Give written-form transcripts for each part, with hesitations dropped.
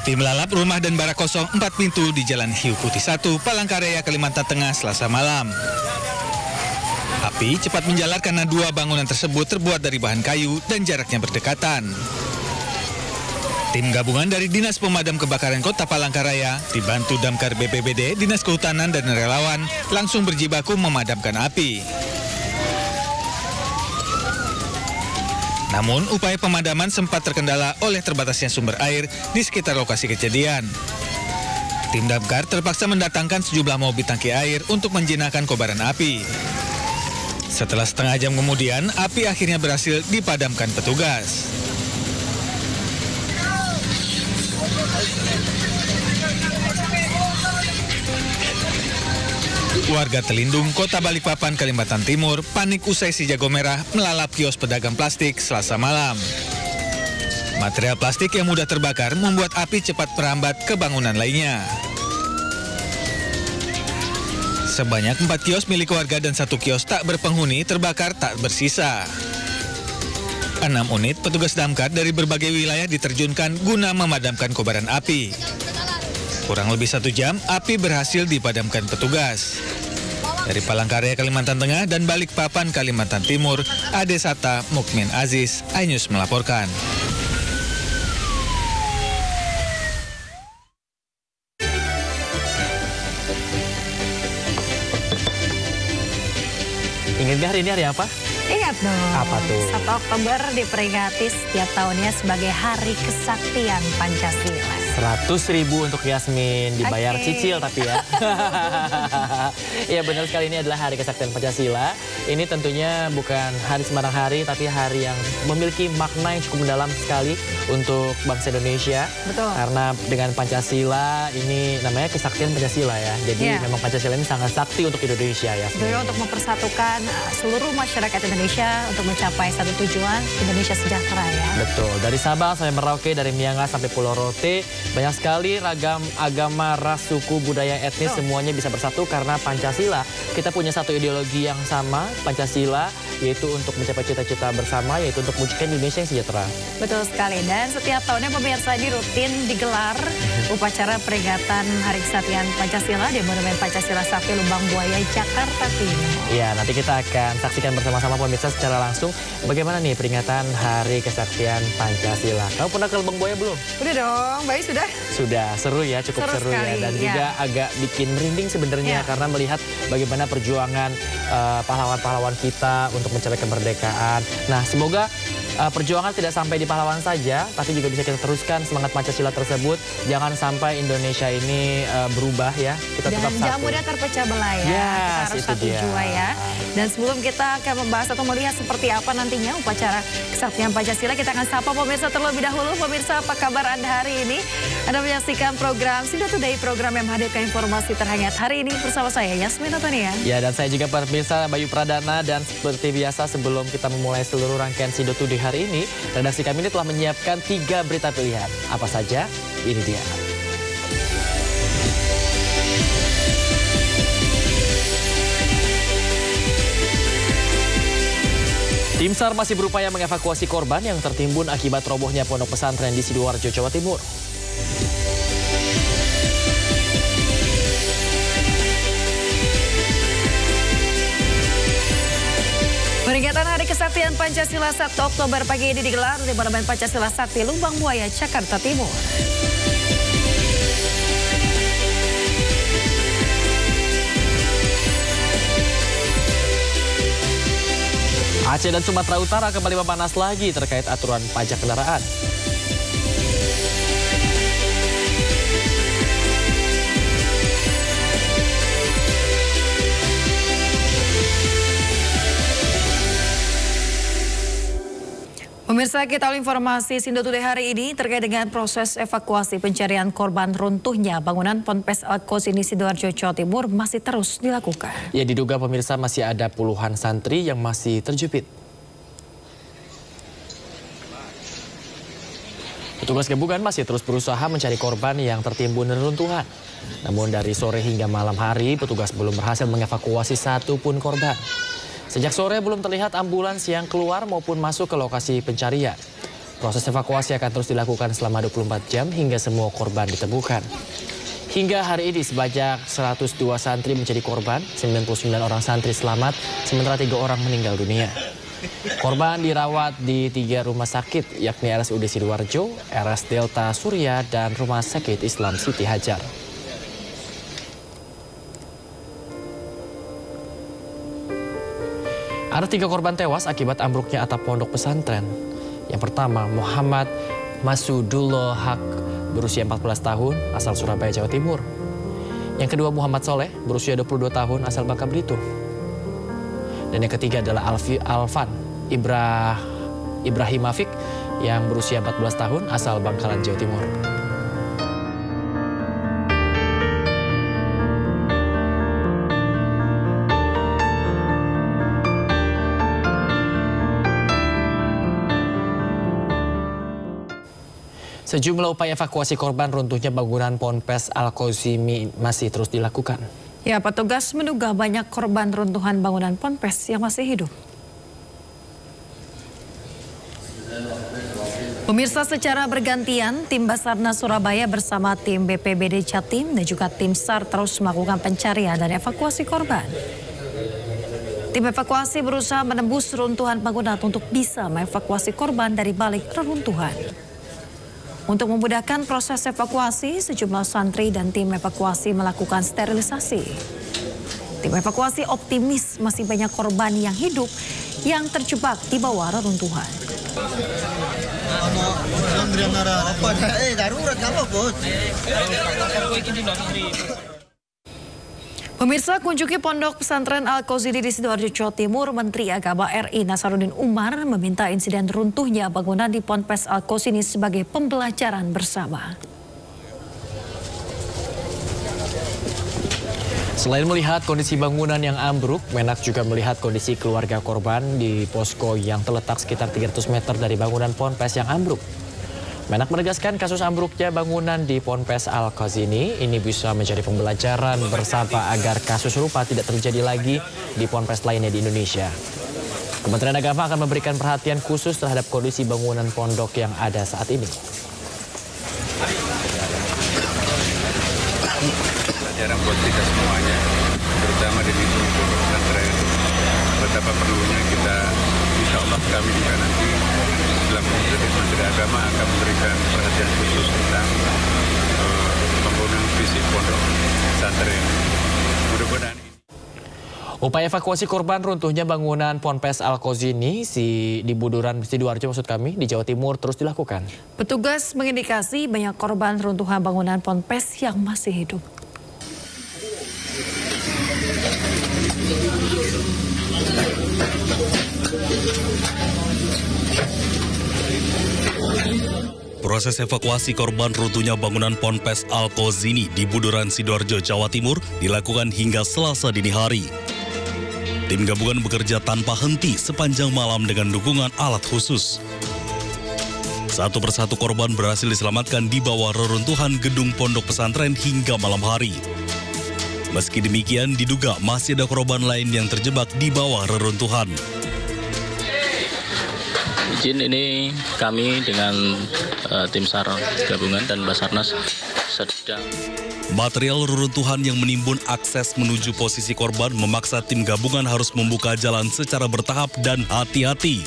Api melalap rumah dan barak kosong 4 pintu di Jalan Hiu Putih 1, Palangkaraya, Kalimantan Tengah, Selasa malam. Api cepat menjalar karena 2 bangunan tersebut terbuat dari bahan kayu dan jaraknya berdekatan. Tim gabungan dari Dinas Pemadam Kebakaran Kota Palangkaraya dibantu Damkar BPBD, Dinas Kehutanan dan relawan langsung berjibaku memadamkan api. Namun, upaya pemadaman sempat terkendala oleh terbatasnya sumber air di sekitar lokasi kejadian. Tim damkar terpaksa mendatangkan sejumlah mobil tangki air untuk menjinakkan kobaran api. Setelah setengah jam kemudian, api akhirnya berhasil dipadamkan petugas. Warga Telindung, Kota Balikpapan, Kalimantan Timur, panik usai si jago merah melalap kios pedagang plastik Selasa malam. Material plastik yang mudah terbakar membuat api cepat merambat ke bangunan lainnya. Sebanyak 4 kios milik warga dan 1 kios tak berpenghuni terbakar tak bersisa. 6 unit petugas damkar dari berbagai wilayah diterjunkan guna memadamkan kobaran api. Kurang lebih 1 jam, api berhasil dipadamkan petugas. Dari Palangkaraya, Kalimantan Tengah dan Balikpapan, Kalimantan Timur, Ade Sata Mukmin Aziz, iNews melaporkan. Ingat gak hari ini hari apa? Ingat dong. Apa tuh? 1 Oktober diperingati setiap tahunnya sebagai Hari Kesaktian Pancasila. 100.000 untuk Yasmin, dibayar cicil tapi ya. Ya benar sekali, ini adalah Hari Kesaktian Pancasila. Ini tentunya bukan hari sembarang hari, tapi hari yang memiliki makna yang cukup mendalam sekali untuk bangsa Indonesia. Betul. Karena dengan Pancasila ini namanya kesaktian Pancasila ya. Jadi memang Pancasila ini sangat sakti untuk Indonesia ya. Tentunya untuk mempersatukan seluruh masyarakat Indonesia untuk mencapai satu tujuan, Indonesia sejahtera ya. Betul, dari Sabang sampai Merauke, dari Miangas sampai Pulau Rote, banyak sekali ragam agama, ras, suku, budaya, etnis, semuanya bisa bersatu karena Pancasila. Kita punya satu ideologi yang sama, Pancasila, yaitu untuk mencapai cita-cita bersama, yaitu untuk mewujudkan Indonesia yang sejahtera. Betul sekali, dan setiap tahunnya pemirsa ini rutin digelar upacara peringatan Hari Kesaktian Pancasila di Monumen Pancasila Sakti Lubang Buaya, Jakarta Timur. Ya, nanti kita akan saksikan bersama-sama pemirsa secara langsung bagaimana nih peringatan Hari Kesaktian Pancasila. Kamu pernah ke Lubang Buaya belum? Udah dong, baik sudah. Sudah, seru ya, cukup seru ya. Dan juga agak bikin merinding sebenarnya karena melihat bagaimana perjuangan pahlawan-pahlawan kita untuk mencapai kemerdekaan. Nah, semoga perjuangan tidak sampai di pahlawan saja, tapi juga bisa kita teruskan semangat Pancasila tersebut. Jangan sampai Indonesia ini berubah ya. Kita tetap satu. Jangan mudah terpecah belah ya. Kita harus satu jua ya. Dan sebelum kita akan membahas atau melihat seperti apa nantinya upacara Kesaktian Pancasila, kita akan sapa pemirsa terlebih dahulu. Pemirsa, apa kabar Anda hari ini? Anda menyaksikan program Sindo Today, program yang menghadirkan informasi terhangat hari ini bersama saya Yasmin Antonia. Ya, dan saya juga pemirsa Bayu Pradana, dan seperti biasa sebelum kita memulai seluruh rangkaian Sindo Today hari ini, redaksi kami ini telah menyiapkan 3 berita pilihan. Apa saja? Ini dia. Tim SAR masih berupaya mengevakuasi korban yang tertimbun akibat robohnya pondok pesantren di Sidoarjo, Jawa Timur. Peringatan Hari Kesaktian Pancasila 1 Oktober pagi ini digelar di Monumen Pancasila Sakti Lubang Buaya, Jakarta Timur. Aceh dan Sumatera Utara kembali memanas lagi terkait aturan pajak kendaraan. Pemirsa, kita awal informasi Sindo Today hari ini terkait dengan proses evakuasi pencarian korban runtuhnya bangunan Ponpes Al-Qausini Sidoarjo, Jawa Timur masih terus dilakukan. Ya, diduga pemirsa masih ada puluhan santri yang masih terjepit. Petugas gabungan masih terus berusaha mencari korban yang tertimbun reruntuhan. Namun dari sore hingga malam hari, petugas belum berhasil mengevakuasi satupun korban. Sejak sore belum terlihat ambulans yang keluar maupun masuk ke lokasi pencarian. Proses evakuasi akan terus dilakukan selama 24 jam hingga semua korban ditemukan. Hingga hari ini sebanyak 102 santri menjadi korban, 99 orang santri selamat, sementara 3 orang meninggal dunia. Korban dirawat di 3 rumah sakit, yakni RSUD Sidoarjo, RS Delta Surya, dan Rumah Sakit Islam Siti Hajar. Ada 3 korban tewas akibat ambruknya atap pondok pesantren. Yang pertama, Muhammad Masudullah Haq, berusia 14 tahun, asal Surabaya, Jawa Timur. Yang kedua, Muhammad Soleh, berusia 22 tahun, asal Bangka Belitung. Dan yang ketiga adalah Alvan Ibrahim Afik, yang berusia 14 tahun, asal Bangkalan, Jawa Timur. Sejumlah upaya evakuasi korban runtuhnya bangunan Ponpes Al-Kozimi masih terus dilakukan. Ya, petugas menduga banyak korban runtuhan bangunan Ponpes yang masih hidup. Pemirsa, secara bergantian, tim Basarnas Surabaya bersama tim BPBD Jatim dan juga tim SAR terus melakukan pencarian dan evakuasi korban. Tim evakuasi berusaha menembus runtuhan bangunan untuk bisa mengevakuasi korban dari balik reruntuhan. Untuk memudahkan proses evakuasi, sejumlah santri dan tim evakuasi melakukan sterilisasi. Tim evakuasi optimis masih banyak korban yang hidup yang terjebak di bawah reruntuhan. Pemirsa, kunjungi Pondok Pesantren Al-Kozini di Sidoarjo, Jawa Timur, Menteri Agama RI Nasaruddin Umar meminta insiden runtuhnya bangunan di Ponpes Al-Kozini sebagai pembelajaran bersama. Selain melihat kondisi bangunan yang ambruk, Menak juga melihat kondisi keluarga korban di posko yang terletak sekitar 300 meter dari bangunan Ponpes yang ambruk. Menak menegaskan kasus ambruknya bangunan di Ponpes Al-Kozini ini bisa menjadi pembelajaran bersama agar kasus serupa tidak terjadi lagi di ponpes lainnya di Indonesia. Kementerian Agama akan memberikan perhatian khusus terhadap kondisi bangunan pondok yang ada saat ini. Pelajaran buat kita semuanya, terutama di lingkungan pondok pesantren. Betapa perlunya kita, insya Allah kami juga nanti dalam Komite Menteri Agama akan memberikan perhatian khusus tentang pembangunan fisik pondok pesantren. Mudah-mudahan. Upaya evakuasi korban runtuhnya bangunan Ponpes Al-Kozini di Buduran Sidoarjo di Jawa Timur terus dilakukan. Petugas mengindikasi banyak korban runtuhan bangunan Ponpes yang masih hidup. Proses evakuasi korban runtuhnya bangunan Ponpes Al-Kozini di Buduran Sidoarjo, Jawa Timur dilakukan hingga Selasa dini hari. Tim gabungan bekerja tanpa henti sepanjang malam dengan dukungan alat khusus. Satu persatu korban berhasil diselamatkan di bawah reruntuhan gedung pondok pesantren hingga malam hari. Meski demikian, diduga masih ada korban lain yang terjebak di bawah reruntuhan. Izin, ini kami dengan tim SAR gabungan dan Basarnas sedang. Material reruntuhan yang menimbun akses menuju posisi korban memaksa tim gabungan harus membuka jalan secara bertahap dan hati-hati.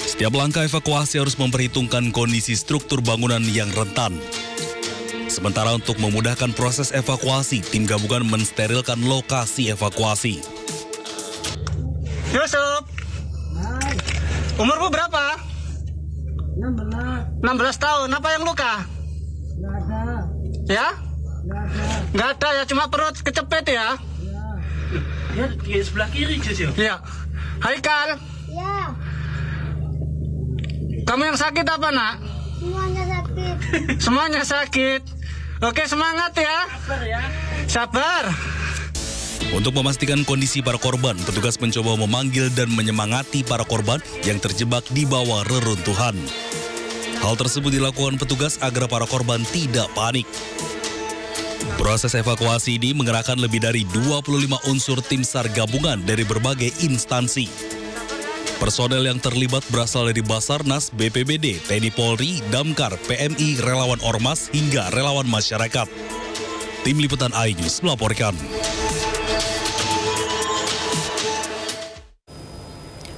Setiap langkah evakuasi harus memperhitungkan kondisi struktur bangunan yang rentan. Sementara untuk memudahkan proses evakuasi, tim gabungan mensterilkan lokasi evakuasi. Yusuf, umurmu berapa? 16 tahun. Apa yang luka? Nggak ada. Ya? Nggak ada ya, cuma perut kecepet ya? Ya, di sebelah kiri, Jus. Ya. Haikal? Ya. Kamu yang sakit apa, Nak? Semuanya sakit. Semuanya sakit. Oke, semangat ya. Sabar ya. Sabar. Untuk memastikan kondisi para korban, petugas mencoba memanggil dan menyemangati para korban yang terjebak di bawah reruntuhan. Hal tersebut dilakukan petugas agar para korban tidak panik. Proses evakuasi ini mengerahkan lebih dari 25 unsur tim SAR gabungan dari berbagai instansi. Personel yang terlibat berasal dari Basarnas, BPBD, TNI Polri, Damkar, PMI, relawan Ormas, hingga relawan masyarakat. Tim Liputan iNews melaporkan.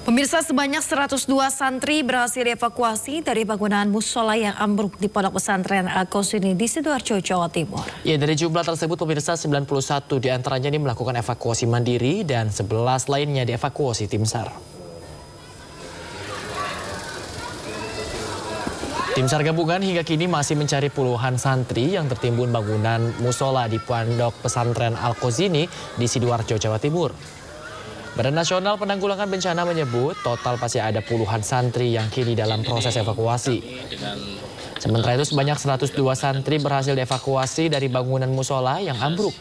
Pemirsa, sebanyak 102 santri berhasil dievakuasi dari bangunan musola yang ambruk di Pondok Pesantren Al-Qozini di Sidoarjo, Jawa Timur. Ya, dari jumlah tersebut pemirsa 91 diantaranya ini melakukan evakuasi mandiri dan 11 lainnya dievakuasi tim SAR. Tim SAR gabungan hingga kini masih mencari puluhan santri yang tertimbun bangunan musola di Pondok Pesantren Al-Qozini di Sidoarjo, Jawa Timur. Badan Nasional Penanggulangan Bencana menyebut total masih ada puluhan santri yang kini dalam proses evakuasi. Sementara itu sebanyak 102 santri berhasil dievakuasi dari bangunan musola yang ambruk.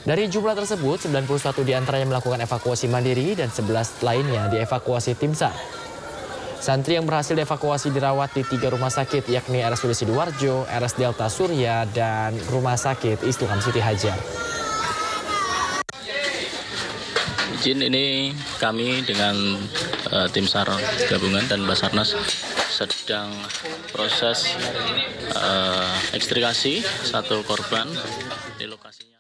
Dari jumlah tersebut, 91 diantaranya melakukan evakuasi mandiri dan 11 lainnya dievakuasi tim SAR. Santri yang berhasil dievakuasi dirawat di 3 rumah sakit, yakni RSUD Sidoarjo, RS Delta Surya, dan Rumah Sakit Islam Siti Hajar. Izin ini kami dengan tim SAR gabungan dan Basarnas sedang proses ekstrikasi satu korban di lokasinya.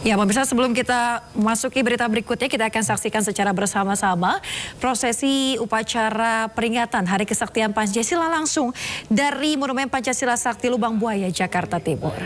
Ya, pemirsa, sebelum kita masuki berita berikutnya, kita akan saksikan secara bersama-sama prosesi upacara peringatan Hari Kesaktian Pancasila langsung dari Monumen Pancasila Sakti Lubang Buaya, Jakarta Timur.